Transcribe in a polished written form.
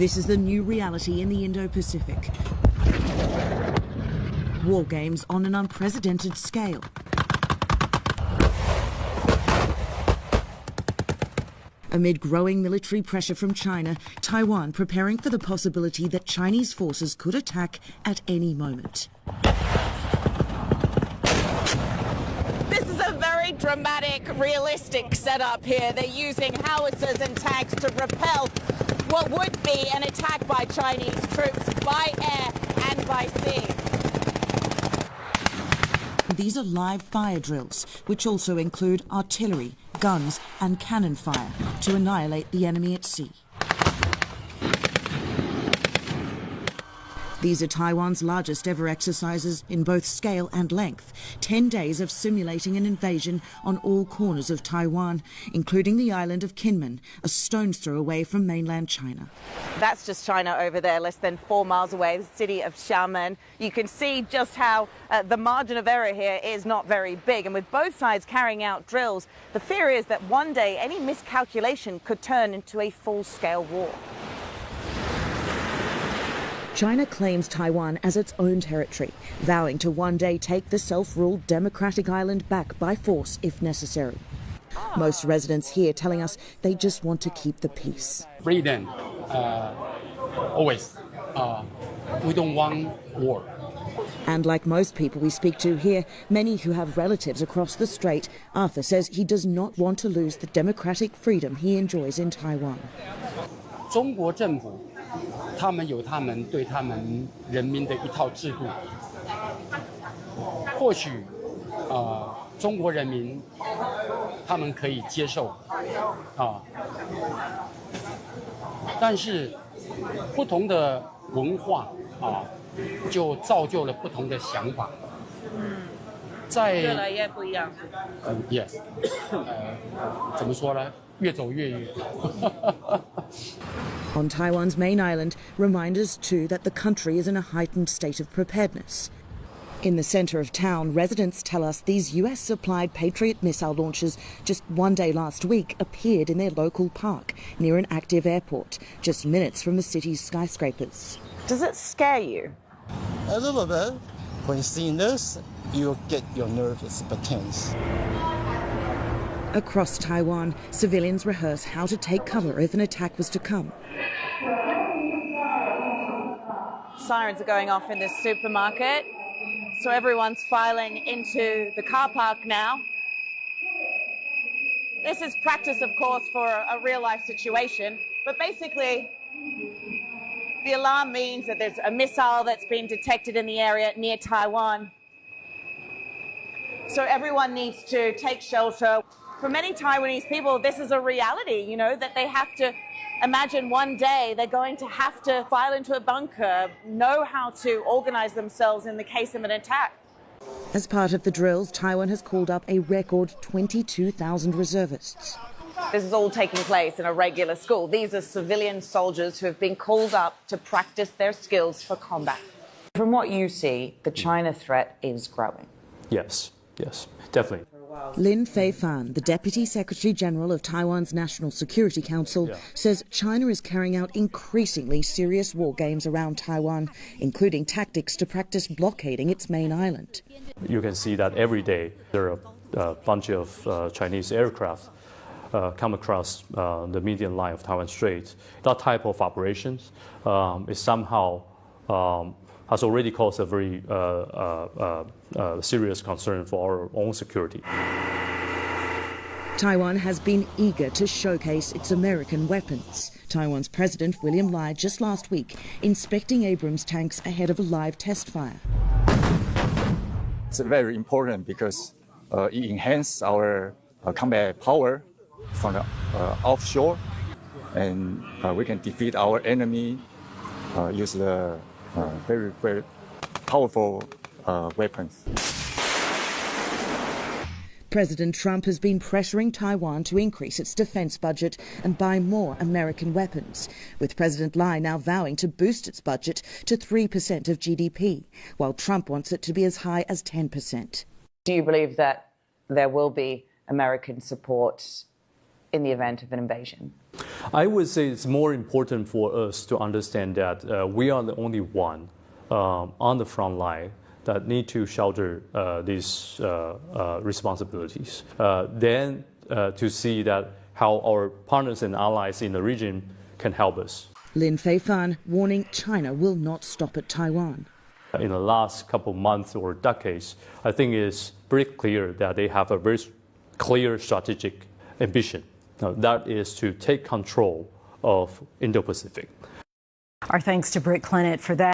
This is the new reality in the Indo-Pacific. War games on an unprecedented scale. Amid growing military pressure from China, Taiwan preparing for the possibility that Chinese forces could attack at any moment. This is a very dramatic, realistic setup here. They're using howitzers and tanks to repel what would be an attack by Chinese troops by air and by sea. These are live fire drills, which also include artillery, guns and cannon fire to annihilate the enemy at sea. These are Taiwan's largest ever exercises in both scale and length. 10 days of simulating an invasion on all corners of Taiwan, including the island of Kinmen, a stone's throw away from mainland China. That's just China over there, less than 4 miles away, the city of Xiamen. You can see just how the margin of error here is not very big. And with both sides carrying out drills, the fear is that one day any miscalculation could turn into a full-scale war. China claims Taiwan as its own territory, vowing to one day take the self-ruled democratic island back by force if necessary. Most residents here telling us they just want to keep the peace. Freedom, always. We don't want war. And like most people we speak to here, many who have relatives across the strait, Arthur says he does not want to lose the democratic freedom he enjoys in Taiwan. 中国政府他们有他们对他们人民的一套制度，或许中国人民他们可以接受但是不同的文化就造就了不同的想法。在越来越不一样。yes， 怎么说呢？越走越远。On Taiwan's main island, reminders too that the country is in a heightened state of preparedness. In the centre of town, residents tell us these US-supplied Patriot missile launchers just one day last week appeared in their local park near an active airport, just minutes from the city's skyscrapers. Does it scare you? A little bit. When seeing this, you get your nerves tense. Across Taiwan, civilians rehearse how to take cover if an attack was to come. Sirens are going off in this supermarket, so everyone's filing into the car park now. This is practice, of course, for a real-life situation, but basically the alarm means that there's a missile that's been detected in the area near Taiwan. So everyone needs to take shelter. For many Taiwanese people, this is a reality, you know, that they have to imagine one day they're going to have to file into a bunker, know how to organize themselves in the case of an attack. As part of the drills, Taiwan has called up a record 22,000 reservists. This is all taking place in a regular school. These are civilian soldiers who have been called up to practice their skills for combat. From what you see, the China threat is growing. Yes, definitely. Lin Fei-fan, the Deputy Secretary-General of Taiwan's National Security Council, says China is carrying out increasingly serious war games around Taiwan, including tactics to practice blockading its main island. You can see that every day there are a bunch of Chinese aircraft come across the median line of Taiwan Strait. That type of operations is somehow has already caused a very serious concern for our own security. Taiwan has been eager to showcase its American weapons. Taiwan's President William Lai just last week inspecting Abrams tanks ahead of a live test fire. It's very important because it enhances our combat power from the offshore, and we can defeat our enemy, use the very, very powerful weapons. President Trump has been pressuring Taiwan to increase its defense budget and buy more American weapons, with President Lai now vowing to boost its budget to 3% of GDP, while Trump wants it to be as high as 10%. Do you believe that there will be American support in the event of an invasion? I would say it's more important for us to understand that we are the only one on the front line that need to shoulder these responsibilities. Then to see that how our partners and allies in the region can help us. Lin Feifan warning China will not stop at Taiwan. In the last couple months or decades, I think it's pretty clear that they have a very clear strategic ambition. That is to take control of Indo-Pacific. Our thanks to Britt Clennett for that.